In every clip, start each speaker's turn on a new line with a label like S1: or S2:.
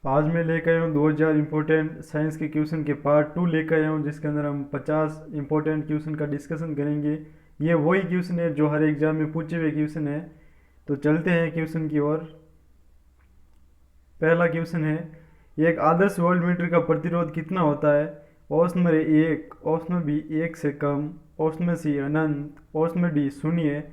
S1: आज मैं लेकर आया हूँ 2000 इम्पोर्टेंट साइंस के क्वेश्चन के पार्ट 2 लेकर आया हूँ, जिसके अंदर हम 50 इम्पोर्टेंट क्वेश्चन का डिस्कशन करेंगे। ये वही क्वेश्चन है जो हर एग्जाम में पूछे हुए क्वेश्चन है। तो चलते हैं क्वेश्चन की ओर। पहला क्वेश्चन है, एक आदर्श वोल्ट मीटर का प्रतिरोध कितना होता है? ऑप्शन नंबर एक, ऑप्शन नंबर बी एक से कम, ऑप्शन नंबर सी अनंत, ऑप्शन नंबर डी शून्य।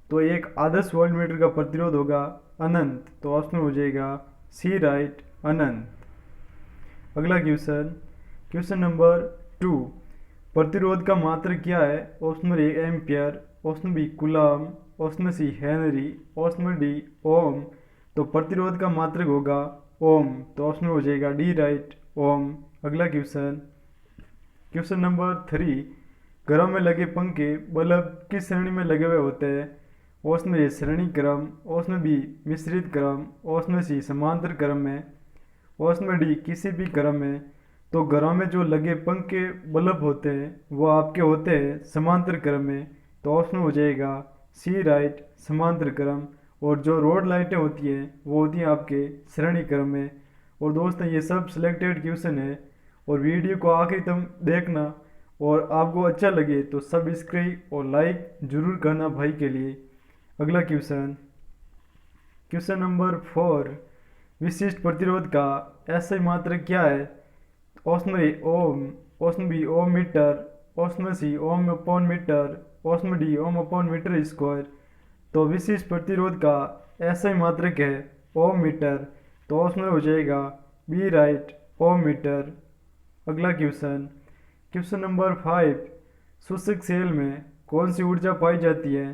S1: तो एक आदर्श वोल्ट मीटर का प्रतिरोध होगा अनंत, तो ऑप्शन हो जाएगा सी राइट, अनंत। अगला क्वेश्चन, क्वेश्चन नंबर 2, प्रतिरोध का मात्रक क्या है? Option number A ampere, option B coulomb, option C henry, option D ohm. तो प्रतिरोध का मात्रक होगा ओम, तो ऑप्शन हो जाएगा डी राइट, ओम। अगला क्वेश्चन, क्वेश्चन नंबर 3, घरों में लगे पंखे बल्ब किस श्रेणी में लगे हुए होते हैं? ऑप्शन ए श्रेणी क्रम, ऑप्शन बी मिश्रित क्रम, ऑप्शन सी समांतर क्रम में, ऑप्शन डी किसी भी क्रम में। तो घरों में जो लगे पंखे बल्ब होते हैं वो आपके होते हैं समांतर क्रम में, तो ऑप्शन हो जाएगा सी राइट, समांतर क्रम। और जो रोड लाइटें होती हैं वो होती हैं आपके श्रेणी क्रम में। और दोस्तों, ये सब सिलेक्टेड क्वेश्चन है, और वीडियो को आखिरी तक देखना, और आपको अच्छा लगे तो सब्सक्राइब और लाइक जरूर करना भाई के लिए। अगला क्वेश्चन, क्वेश्चन नंबर 4, विशिष्ट प्रतिरोध का एसआई मात्रक क्या है? Option A ohm, option B ohm metre, option C ohm upon metre, option D ohm upon metre square. तो विशिष्ट प्रतिरोध का एसआई मात्रक है ओम मीटर, तो ऑप्शन हो जाएगा बी राइट, ओम मीटर। अगला क्वेश्चन, क्वेश्चन नंबर 5, शुष्क सेल में कौन सी ऊर्जा पाई जाती है?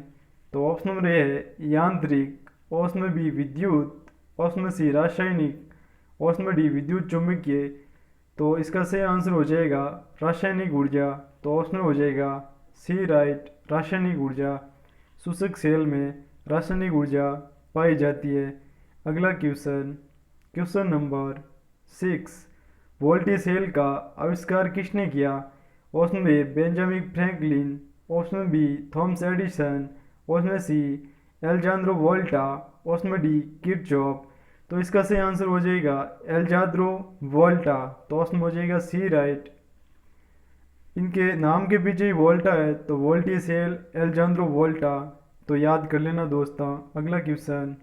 S1: तो ऑप्शन नंबर ए है यांत्रिक, ऑप्शन बी विद्युत, ऑप्शन सी रासायनिक, ऑप्शन डी विद्युत चुंबकीय। तो इसका सही आंसर हो जाएगा रासायनिक ऊर्जा, तो ऑप्शन हो जाएगा सी राइट, रासायनिक ऊर्जा। शुष्क सेल में रासायनिक ऊर्जा पाई जाती है। अगला question, question number 6, voltaic cell का आविष्कार किसने किया? Option A Benjamin Franklin, option B Thomas Edison, option C Alessandro Volta, option D Kirchhoff. तो इसका सही आंसर हो जाएगा एलजांद्रो वोल्टा, तो ऑप्शन हो जाएगा सी राइट। इनके नाम के पीछे ही वोल्टा है, तो वोल्टी सेल एलजांद्रो वोल्टा, तो याद कर लेना दोस्तों। अगला क्वेश्चन,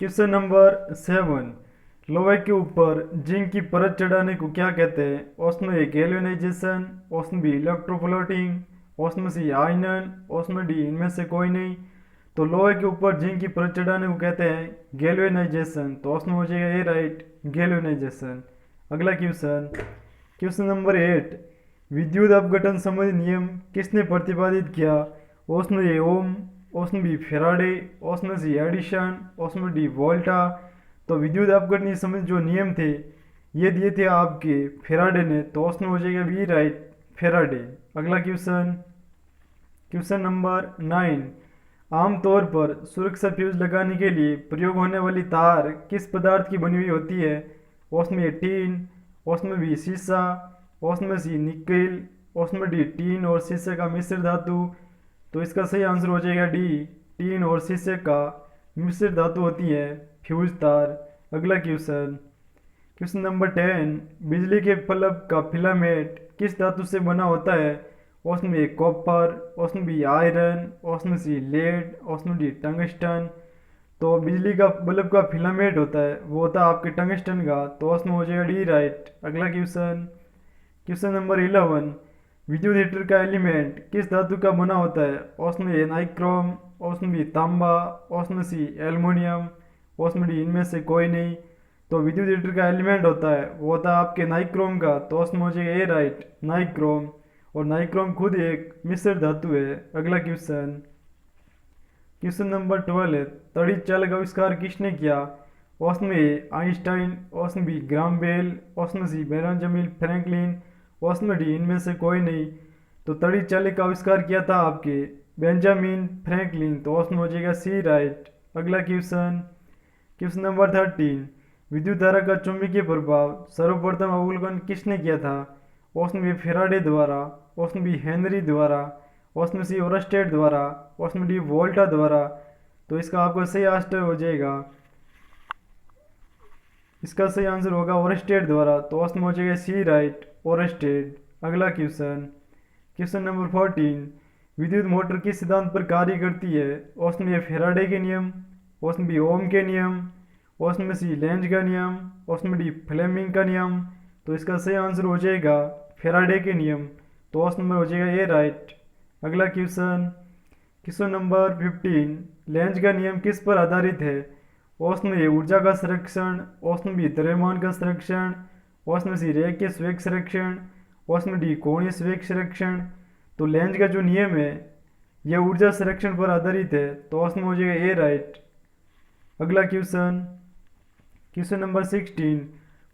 S1: क्वेश्चन नंबर 7, लोहे के ऊपर जिंक की परत चढ़ाने को क्या कहते हैं? Option A galvanization, option B electroplating, option C आयनन, ऑप्शन डी इनमें से कोई नहीं। तो लोहे के ऊपर जिंक की परत चढ़ाने को कहते हैं गैल्वेनाइजेशन, तो ऑप्शन हो जाएगा ए राइट, गैल्वेनाइजेशन। अगला क्वेश्चन, क्वेश्चन नंबर 8, विद्युत अपघटन संबंधी नियम किसने प्रतिपादित किया? Option A ohm, option B Faraday, option C Edison, option D Volta. तो विद्युत अपघटन संबंधी जो नियम थे ये दिए थे आपके फेराडे ने, तो ऑप्शन हो जाएगा बी राइट, फेराडे। अगला क्वेश्चन, क्वेश्चन नंबर 9, आमतौर पर सुरक्षा फ्यूज लगाने के लिए प्रयोग होने वाली तार किस पदार्थ की बनी हुई होती है? Option A tin, option B शीशा, option C nickel, option D tin और शीशे का मिश्र धातु। तो इसका सही आंसर हो जाएगा डी, टीन और शीशे का मिश्र धातु होती है फ्यूज तार। अगला क्वेश्चन, क्वेश्चन नंबर 10, बिजली के बल्ब का फिलामेंट किस धातु से बना होता है? Option A copper, option B iron, option C lead, option D tungsten. तो बिजली का बल्ब का फिलामेंट होता है वो होता है आपके टंगस्टन का, तो ऑप्शन हो जाएगा डी राइट। अगला क्वेश्चन, क्वेश्चन नंबर 11, विद्युत हीटर का एलिमेंट किस धातु का बना होता है? Option A nichrome, option B तांबा, option C aluminium, option D इनमें से कोई नहीं। तो विद्युत हीटर का एलिमेंट होता है वो होता है आपके नाइक्रोम का, तो ऑप्शन हो जाएगा ए राइट, नाइक्रोम। और नाइक्रोम खुद एक मिश्र धातु है। अगला क्वेश्चन, क्वेश्चन नंबर 12, तड़ित चालक आविष्कार किसने किया? Option A Einstein, option B Graham Bell, option C Benjamin Franklin, option D इनमें से कोई नहीं। तो तड़ित चालक का आविष्कार किया था आपके बेंजामिन फ्रैंकलिन, तो ऑप्शन हो जाएगा सी राइट। अगला क्वेश्चन, क्वेश्चन नंबर 13, विद्युत धारा का चुंबकीय प्रभाव सर्वप्रथम अवलोकन किसने किया था? ऑप्शन बी फेराडे द्वारा, ऑप्शन बी हेनरी द्वारा, ऑप्शन सी ओरस्टेड द्वारा, ऑप्शन डी वोल्टा द्वारा। तो इसका आपका सही आंसर हो जाएगा इसका सही आंसर होगा ओरस्टेड द्वारा, तो ऑप्शन में हो जाएगा सी राइट, ओरस्टेड। अगला क्वेश्चन, क्वेश्चन नंबर 14, विद्युत मोटर किस सिद्धांत पर कार्य करती है? ऑप्शन ए फेराडे के नियम, ऑप्शन बी ओम के नियम, ऑप्शन में सी लेंज का नियम, ऑप्शन में डी फ्लेमिंग का नियम। तो इसका सही आंसर हो जाएगा फेराडे के नियम, तो ऑप्शन में हो जाएगा ए राइट। अगला क्वेश्चन, क्वेश्चन नंबर 15, लेंज का नियम किस पर आधारित है? ऑप्शन ए ऊर्जा का संरक्षण, ऑप्शन बी द्रव्यमान का संरक्षण, ऑप्शन सी रेखीय संवेग संरक्षण, ऑप्शन डी कोणीय संवेग संरक्षण। तो लेंज का जो नियम है यह ऊर्जा संरक्षण पर आधारित है, तो ऑप्शन में हो जाएगा ए राइट। अगला क्वेश्चन, क्वेश्चन नंबर 16,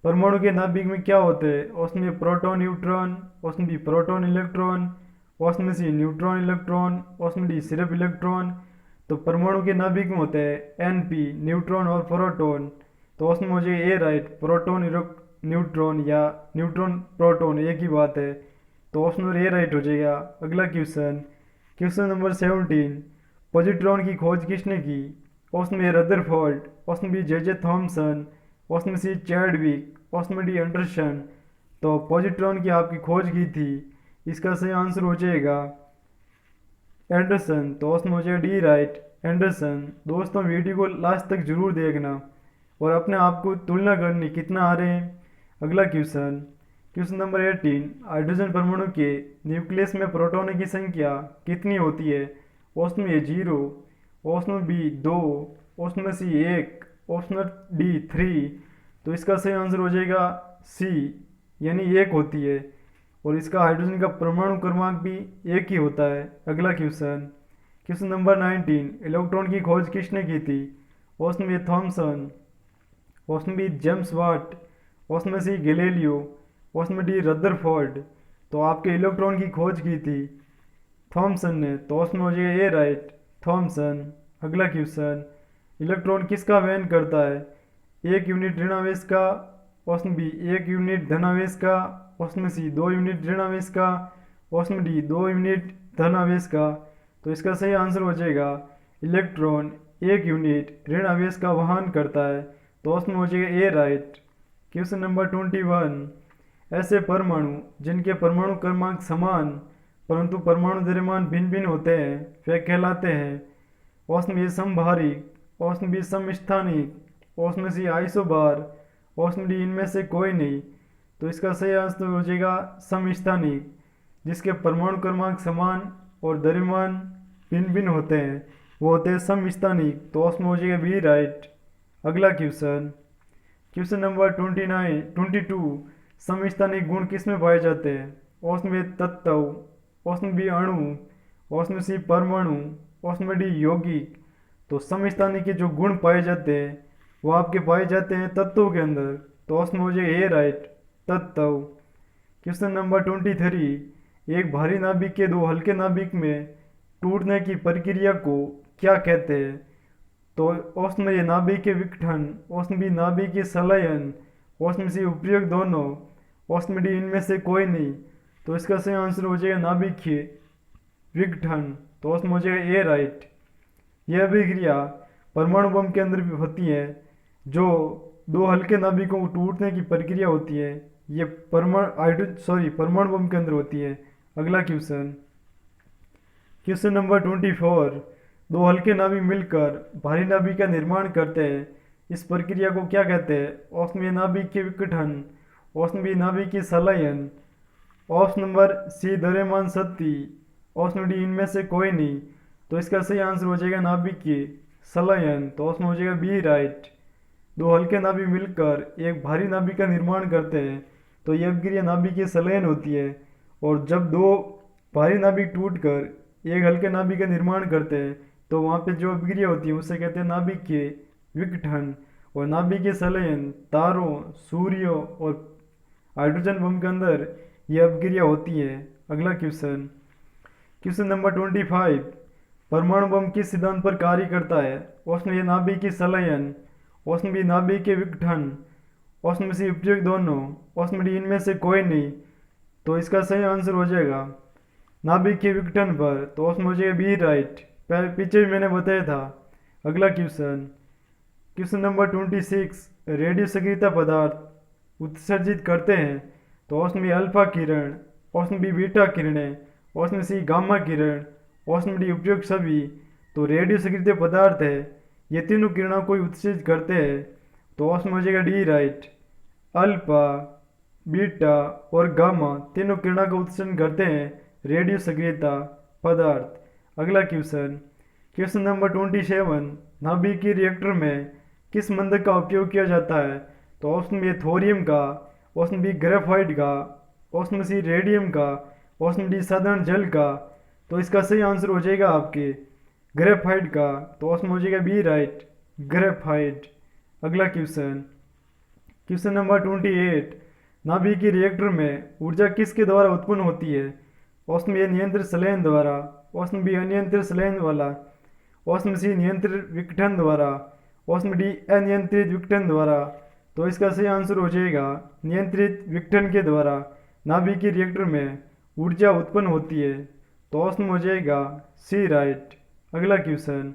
S1: परमाणु के नाभिक में क्या होते हैं? ऑप्शन में proton neutron, option B proton electron, option में C neutron electron, option D सिर्फ इलेक्ट्रॉन। तो परमाणु के नाभिक में होते हैं एनपी, न्यूट्रॉन और प्रोटॉन। तो ऑप्शन में हो जाएगा ए राइट, प्रोटॉन न्यूट्रॉन या न्यूट्रॉन प्रोटॉन एक ही बात है, तो ऑप्शन नंबर ए राइट हो जाएगा। अगला क्वेश्चन, क्वेश्चन नंबर 17, पॉजिट्रॉन की खोज किसने की? ऑप्शन में Rutherford, option B J Thomson, option C Chadwick, option D Anderson. तो पॉजिट्रॉन की आपकी खोज की थी, इसका सही आंसर हो जाएगा एंडरसन, तो ऑप्शन हो जाएगा डी राइट, एंडरसन। दोस्तों वीडियो को लास्ट तक जरूर देखना और अपने आप को तुलना करनी कितना आ रहे हैं। अगला क्वेश्चन, क्वेश्चन नंबर 18, हाइड्रोजन परमाणु के न्यूक्लियस में प्रोटॉनों की संख्या कितनी होती है? Option A 0, option B 2, option C 1, option D 3। तो इसका सही आंसर हो जाएगा सी, यानी 1 होती है, और इसका हाइड्रोजन का परमाणु क्रमांक भी 1 ही होता है। अगला क्वेश्चन, क्वेश्चन नंबर 19, इलेक्ट्रॉन की खोज किसने की थी? Option A Thomson, option B James Watt, option C Galileo, option D Rutherford. तो आपके इलेक्ट्रॉन की खोज की थी थॉमसन ने, तो ऑप्शन हो जाएगा ए राइट, थॉमसन। अगला क्वेश्चन, इलेक्ट्रॉन किसका वहन करता है? 1 यूनिट ऋणावेश का, ऑप्शन बी 1 यूनिट धनावेश का, ऑप्शन सी 2 यूनिट ऋणावेश का, ऑप्शन डी 2 यूनिट धनावेश का। तो इसका सही आंसर हो जाएगा इलेक्ट्रॉन 1 यूनिट ऋण आवेश का वहन करता है, तो ऑप्शन हो जाएगा ए राइट। क्वेश्चन नंबर 21, ऐसे परमाणु जिनके परमाणु क्रमांक समान परंतु परमाणु द्रव्यमान भिन्न भिन्न होते हैं वे कहलाते हैं? ऑप्शन ए समभारिक, ऑप्शन बी समस्थानिक, option C isobar, option D इनमें से कोई नहीं। तो इसका सही आंसर हो जाएगा समस्थानिक, जिसके परमाणु क्रमांक समान और द्रव्यमान भिन्न भिन्न होते हैं वो होते हैं समस्थानिक, तो ऑप्शन हो जाएगा बी राइट। अगला क्वेश्चन, क्वेश्चन नंबर 22, समस्थानिक गुण किस में पाए जाते हैं? ऑप्शन बी तत्व, ऑप्शन बी अणु, ऑप्शन सी परमाणु, ऑप्शन डी यौगिक। तो समस्थानिक के जो गुण पाए जाते हैं वो आपके पाए जाते हैं तत्वों के अंदर, तो ऑप्शन हो जाएगा ए राइट, तत्व। क्वेश्चन नंबर 23, एक भारी नाभिक के 2 हल्के नाभिक में टूटने की प्रक्रिया को क्या कहते हैं? तो ऑप्शन में ये नाभिक के विघटन, ऑप्शन बी नाभिक के संलयन, ऑप्शन सी उपयोग दोनों, ऑप्शन डी इनमें से कोई नहीं। तो इसका सही आंसर हो जाएगा नाभिक के विघटन, तो ऑप्शन हो जाएगा ए राइट। यह अभिक्रिया परमाणु बम के अंदर भी होती है, जो 2 हल्के नाभिकों को टूटने की प्रक्रिया होती है, ये परमाणु बम के अंदर होती है। अगला क्वेश्चन, क्वेश्चन नंबर 24, 2 हल्के नाभिक मिलकर भारी नाभिक का निर्माण करते हैं, इस प्रक्रिया को क्या कहते हैं? ऑप्शन ए नाभिक के विघटन, ऑप्शन बी नाभिक के संलयन, ऑप्शन नंबर सी द्रव्यमान शक्ति, ऑप्शन डी इनमें से कोई नहीं। तो इसका सही आंसर हो जाएगा नाभिक के संलयन, तो ऑप्शन हो जाएगा बी राइट। 2 हल्के नाभिक मिलकर एक भारी नाभिक का निर्माण करते हैं, तो यह अभिक्रिया नाभिक के संलयन होती है, और जब 2 भारी नाभिक टूटकर एक हल्के नाभिक का निर्माण करते हैं तो वहाँ पे जो अभिक्रिया होती है उसे कहते हैं नाभिक के विघटन। और नाभिक के संलयन तारों, सूर्यों और हाइड्रोजन बम के अंदर यह अभिक्रिया होती है। अगला क्वेश्चन, क्वेश्चन नंबर 25, परमाणु बम किस सिद्धांत पर कार्य करता है? ऑप्शन ए नाभिक के संलयन, ऑप्शन बी नाभिक के विघटन, ऑप्शन सी उपयोग दोनों, ऑप्शन डी इनमें से कोई नहीं। तो इसका सही आंसर हो जाएगा नाभिक के विघटन पर, तो ऑप्शन हो जाएगा बी राइट। पीछे भी मैंने बताया था। अगला क्वेश्चन, क्वेश्चन नंबर 26, रेडियो सक्रियता पदार्थ उत्सर्जित करते हैं। तो ऑप्शन बी अल्फा किरण, ऑप्शन बी बीटा किरणें, ऑप्शन सी गामा किरण, ऑप्शन डी उपयुक्त सभी। तो रेडियो सक्रिय पदार्थ है, ये तीनों किरणों को उत्सर्जित करते हैं। तो ऑप्शन हो जाएगा डी राइट। अल्फा, बीटा और गामा तीनों किरणों का उत्सर्जन करते हैं रेडियो सक्रियता पदार्थ। अगला क्वेश्चन, क्वेश्चन नंबर 27, नाभिकीय रिएक्टर में किस मंदक का उपयोग किया जाता है। तो ऑप्शन बी थोरियम का, ऑप्शन बी ग्रेफाइट का, ऑप्शन सी रेडियम का, ऑप्शन डी साधारण जल का। तो इसका सही आंसर हो जाएगा आपके ग्रेफाइट का। तो ऑप्शन हो जाएगा बी राइट, ग्रेफाइट। अगला क्वेश्चन, क्वेश्चन नंबर 28, नाभिकीय रिएक्टर में ऊर्जा किसके द्वारा उत्पन्न होती है। ऑप्शन बी नियंत्रित संलयन द्वारा, ऑप्शन बी अनियंत्रित संलयन वाला, ऑप्शन सी नियंत्रित विघटन द्वारा, ऑप्शन डी अनियंत्रित विघटन द्वारा। तो इसका सही आंसर हो जाएगा नियंत्रित विघटन के द्वारा नाभिकीय रिएक्टर में ऊर्जा उत्पन्न होती है। तो ऑप्शन हो जाएगा सी राइट। अगला क्वेश्चन,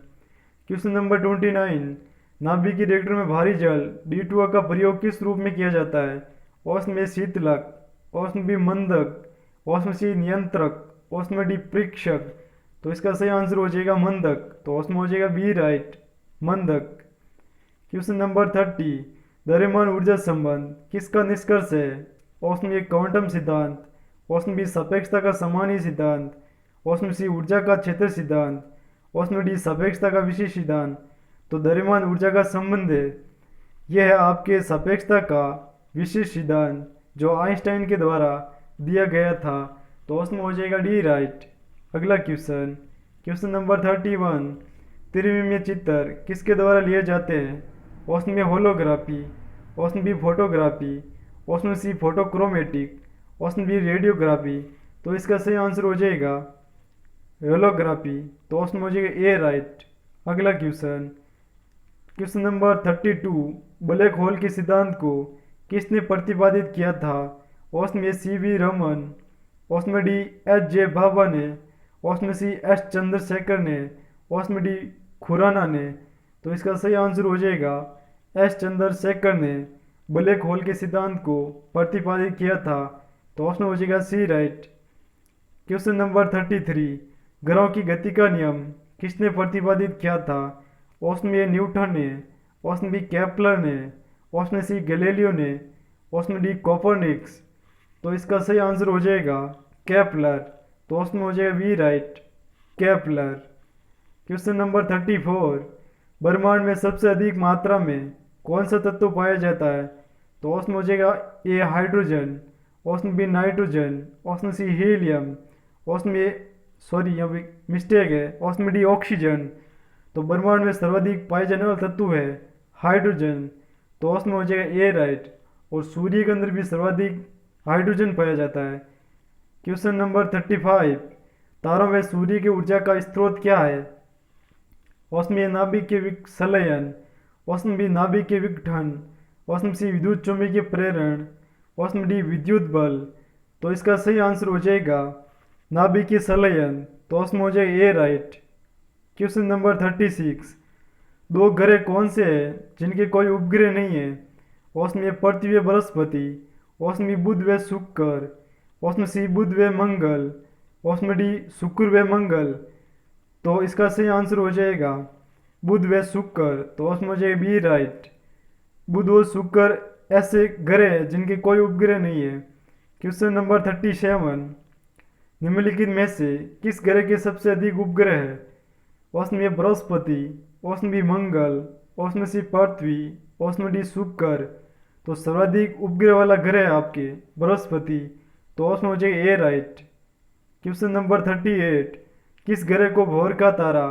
S1: क्वेश्चन नंबर 29, नाभिकीय रिएक्टर में भारी जल D2O का प्रयोग किस रूप में किया जाता है। ऑप्शन बी शीतलक, ऑप्शन बी मंदक, ऑप्शन सी नियंत्रक, ऑप्शन डी परीक्षक। तो इसका सही आंसर हो जाएगा मंदक। तो ऑप्शन हो जाएगा बी राइट, मंदक। क्वेश्चन नंबर 30, द्रव्यमान ऊर्जा संबंध किसका निष्कर्ष है। ऑप्शन ए क्वांटम सिद्धांत, ऑप्शन बी सापेक्षता का सामान्य सिद्धांत, ऑप्शन सी ऊर्जा का क्षेत्र सिद्धांत, ऑप्शन डी सापेक्षता का विशेष सिद्धांत। तो द्रव्यमान ऊर्जा का संबंध है, यह है आपके सापेक्षता का विशेष सिद्धांत जो आइंस्टाइन के द्वारा दिया गया था। तो ऑप्शन हो जाएगा डी राइट। अगला क्वेश्चन, क्वेश्चन नंबर 31, त्रिविमीय चित्र किसके द्वारा लिए जाते हैं। ऑप्शन में holography, option B photography, option C photochromatic, option B radiography. तो इसका सही आंसर हो जाएगा होलोग्राफी। तो ऑप्शन हो जाएगा ए राइट। अगला question, question number 32, black hole के सिद्धांत को किसने प्रतिपादित किया था। Option A C V. Raman, option D H J. Bhabha ने, ऑप्शन सी एस चंद्रशेखर ने, ऑप्शन डी खुराना ने। तो इसका सही आंसर हो जाएगा एस चंद्रशेखर ने ब्लैक होल के सिद्धांत को प्रतिपादित किया था। तो ऑप्शन हो जाएगा सी राइट। क्वेश्चन नंबर 33, ग्रहों की गति का नियम किसने प्रतिपादित किया था। ऑप्शन ए न्यूटन ने, ऑप्शन बी केपलर ने, ऑप्शन सी गैलीलियो ने, ऑप्शन डी कोपरनिकस। तो इसका सही आंसर हो जाएगा केपलर। तो ऑप्शन हो जाएगा B right, Kepler. Question number 34, ब्रह्मांड में सबसे अधिक मात्रा में कौन सा तत्व पाया जाता है। तो ऑप्शन हो जाएगा A hydrogen, option B nitrogen, option C helium, option A यहाँ पे मिस्टेक है, ऑप्शन डी ऑक्सीजन। तो ब्रह्मांड में सर्वाधिक पाए जाने वाला तत्व है हाइड्रोजन। तो ऑप्शन हो जाएगा ए राइट। और सूर्य के अंदर भी सर्वाधिक हाइड्रोजन पाया जाता है। क्वेश्चन नंबर 35, तारों में सूर्य की ऊर्जा का स्रोत क्या है। ऑप्शन ए नाभिकीय संलयन, ऑप्शन बी नाभिकीय विघटन, ऑप्शन सी विद्युत चुंबकीय प्रेरण, ऑप्शन डी विद्युत बल। तो इसका सही आंसर हो जाएगा नाभिकीय संलयन। तो ऑप्शन हो जाएगा ए राइट। क्वेश्चन नंबर 36, दो ग्रह कौन से हैं जिनके कोई उपग्रह नहीं है। ऑप्शन ए पृथ्वी व बृहस्पति, ऑप्शन बी बुध व शुक्र, ऑप्शन सी बुध व मंगल, ऑप्शन डी शुक्र व मंगल। तो इसका सही आंसर हो जाएगा बुध व शुक्र। तो ऑप्शन हो जाएगा बी राइट, बुध और शुक्र ऐसे ग्रह हैं जिनके कोई उपग्रह नहीं है। क्वेश्चन नंबर 37, निम्नलिखित में से किस ग्रह के सबसे अधिक उपग्रह है। ऑप्शन ए बृहस्पति, ऑप्शन बी मंगल, ऑप्शन सी पृथ्वी, ऑप्शन डी शुक्र। तो सर्वाधिक उपग्रह वाला ग्रह है आपके बृहस्पति। तो ऑप्शन हो जाएगा ए राइट। क्वेश्चन नंबर 38, किस ग्रह को भोर का तारा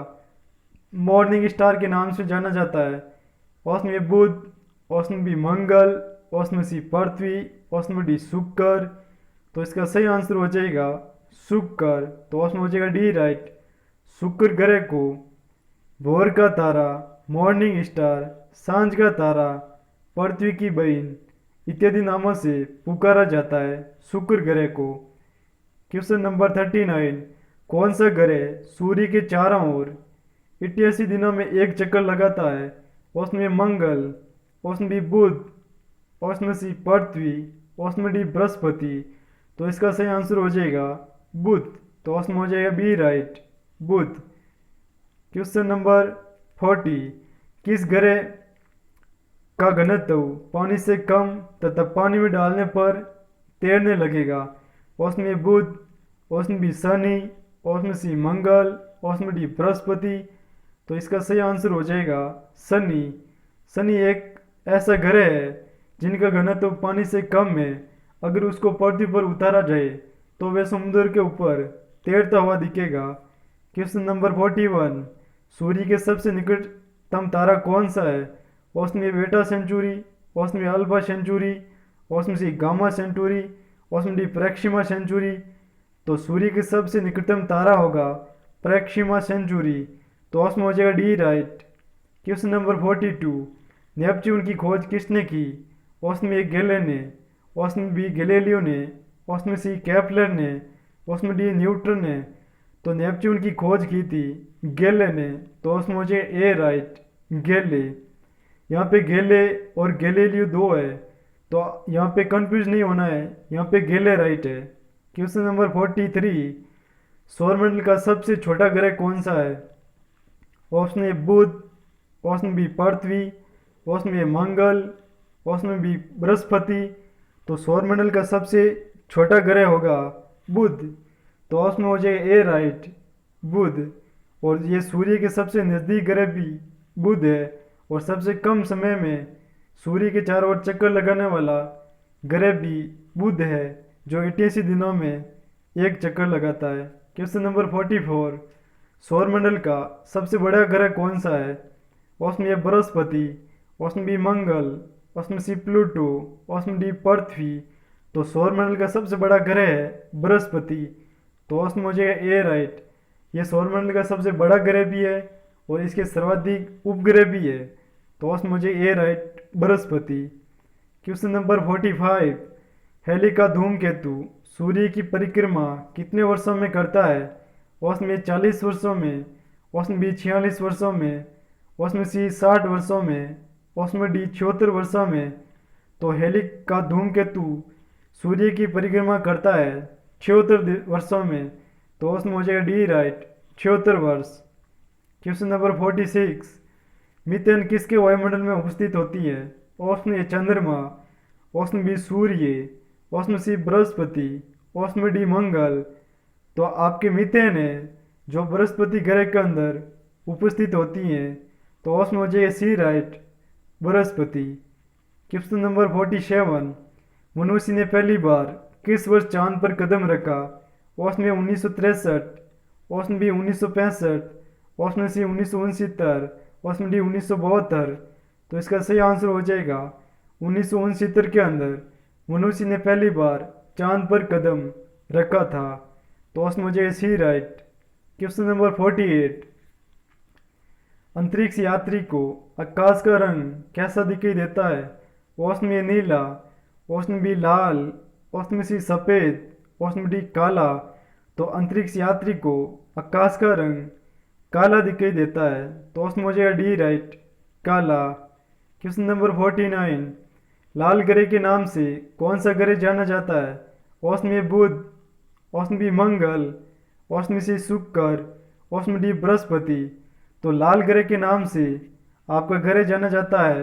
S1: मॉर्निंग स्टार के नाम से जाना जाता है। ऑप्शन ए बुध, ऑप्शन बी मंगल, ऑप्शन सी पृथ्वी, ऑप्शन डी शुक्र। तो इसका सही आंसर हो जाएगा शुक्र। तो ऑप्शन हो जाएगा डी राइट। शुक्र ग्रह को भोर का तारा, मॉर्निंग स्टार, सांझ का तारा, पृथ्वी की बहन इत्यादि नामों से पुकारा जाता है शुक्र ग्रह को। क्वेश्चन नंबर 39, कौन सा ग्रह सूर्य के चारों ओर 88 दिनों में एक चक्कर लगाता है। ऑप्शन में मंगल, ऑप्शन बी बुध, ऑप्शन सी पृथ्वी, ऑप्शन डी बृहस्पति। तो इसका सही आंसर हो जाएगा बुध। तो ऑप्शन हो जाएगा बी राइट, बुध। क्वेश्चन नंबर 40, किस ग्रह का घनत्व पानी से कम तथा पानी में डालने पर तैरने लगेगा? ऑप्शन में बुध, ऑप्शन बी शनि, ऑप्शन सी मंगल, ऑप्शन डी बृहस्पति। तो इसका सही आंसर हो जाएगा शनि। शनि एक ऐसा ग्रह है जिनका घनत्व पानी से कम है। अगर उसको पृथ्वी पर उतारा जाए तो वह समुद्र के ऊपर तैरता हुआ दिखेगा। क्वेश्चन नंबर 41, सूर्य के सबसे निकटतम तारा कौन सा है? Option A Beta Centauri, option B Alpha Centauri, option C Gamma Centauri, option D Proxima Centauri. तो सूर्य के सबसे निकटतम तारा होगा प्रैक्सिमा सेंचुरी। तो ऑप्शन हो जाएगा D right. Question number 42, Neptune की खोज किसने की? ऑप्शन ए गैले ने, ऑप्शन बी गैलीलियो ने, ऑप्शन सी केपलर ने, ऑप्शन डी न्यूटन ने। तो नेपच्यून की खोज की थी गैले ने। तो ऑप्शन हो जाएगा ए राइट, गैले। यहाँ पे गैले और गैलीलियो दो है, तो यहाँ पे कंफ्यूज नहीं होना है, यहाँ पे गैले राइट है। क्वेश्चन नंबर 43, सौरमंडल का सबसे छोटा ग्रह कौन सा है? ऑप्शन ए बुध, ऑप्शन बी पृथ्वी, ऑप्शन ए मंगल, ऑप्शन बी बृहस्पति। तो सौरमंडल का सबसे छोटा ग्रह होगा बुध। तो ऑप्शन हो जाएगा ए राइट, बुध। और ये सूर्य के सबसे नज़दीक ग्रह भी बुध है, और सबसे कम समय में सूर्य के चारों ओर चक्कर लगाने वाला ग्रह भी बुध है, जो 88 दिनों में एक चक्कर लगाता है। क्वेश्चन नंबर 44, सौरमंडल का सबसे बड़ा ग्रह कौन सा है? ऑप्शन ए बृहस्पति, ऑप्शन बी मंगल, option C Pluto, option D पृथ्वी। तो सौरमंडल का सबसे बड़ा ग्रह है बृहस्पति। तो ऑप्शन हो जाएगा ए राइट। ये सौरमंडल का सबसे बड़ा ग्रह भी है और इसके सर्वाधिक उपग्रह भी है। तो ऑप्शन हो जाएगा A right, Brihaspati. Question number 45, हेलिका धूमकेतु सूर्य की परिक्रमा कितने वर्षों में करता है? ऑप्शन ए 40 वर्षों में, ऑप्शन बी 46 वर्षों में, ऑप्शन सी 60 वर्षों में, ऑप्शन डी 76 वर्षों में। तो हेलिका धूमकेतु सूर्य की परिक्रमा करता है 76 वर्षों में। तो ऑप्शन हो जाएगा डी राइट, 76 वर्ष। क्वेश्चन नंबर 46, मीथेन किसके वायुमंडल में उपस्थित होती है? ऑप्शन ए चंद्रमा, ऑप्शन बी सूर्य, ऑप्शन सी बृहस्पति, ऑप्शन डी मंगल। तो आपके मीथेन है जो बृहस्पति ग्रह के अंदर उपस्थित होती हैं। तो ऑप्शन हो जाएगा सी राइट, बृहस्पति। क्वेश्चन नंबर 47, मनुष्य ने पहली बार किस वर्ष चांद पर कदम रखा? Option A 1963, option B 1965, option C 1969, option D 1972। तो इसका सही आंसर हो जाएगा 1969 के अंदर मनुष्य ने पहली बार चांद पर कदम रखा था। तो ऑप्शन हो जाएगा सी राइट। क्वेश्चन नंबर 48, अंतरिक्ष यात्री को आकाश का रंग कैसा दिखाई देता है? ऑप्शन ए नीला, ऑप्शन बी लाल, ऑप्शन सी सफ़ेद, ऑप्शन डी काला। तो अंतरिक्ष यात्री को आकाश का रंग काला दिखाई देता है। तो ऑप्शन हो जाएगा डी राइट, काला। क्वेश्चन नंबर 49, लाल ग्रह के नाम से कौन सा ग्रह जाना जाता है? ऑप्शन ए बुध, ऑप्शन बी मंगल, ऑप्शन सी शुक्र, ऑप्शन डी बृहस्पति। तो लाल ग्रह के नाम से आपका ग्रह जाना जाता है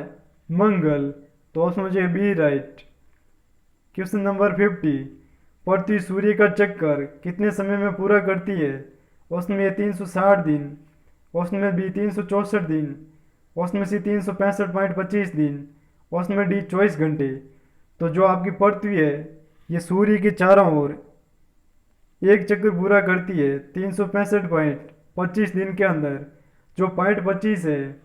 S1: मंगल। तो ऑप्शन हो जाएगा बी राइट। क्वेश्चन नंबर 50, पृथ्वी सूर्य का चक्कर कितने समय में पूरा करती है? ऑप्शन में 360 दिन, ऑप्शन में बी 364 दिन, ऑप्शन में सी 365.25 दिन, ऑप्शन में डी 24 घंटे। तो जो आपकी पृथ्वी है ये सूर्य के चारों ओर एक चक्कर पूरा करती है 365.25 दिन के अंदर। जो 0.25 है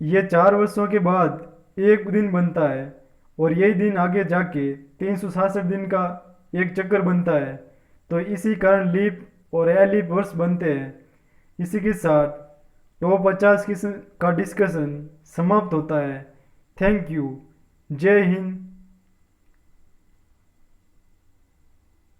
S1: ये 4 वर्षों के बाद एक दिन बनता है, और यही दिन आगे जाके 366 दिन का एक चक्कर बनता है। तो इसी कारण लीप और एलीप वर्ष बनते हैं। इसी के साथ टॉप 50 का डिस्कशन समाप्त होता है। Thank you. जय हिंद,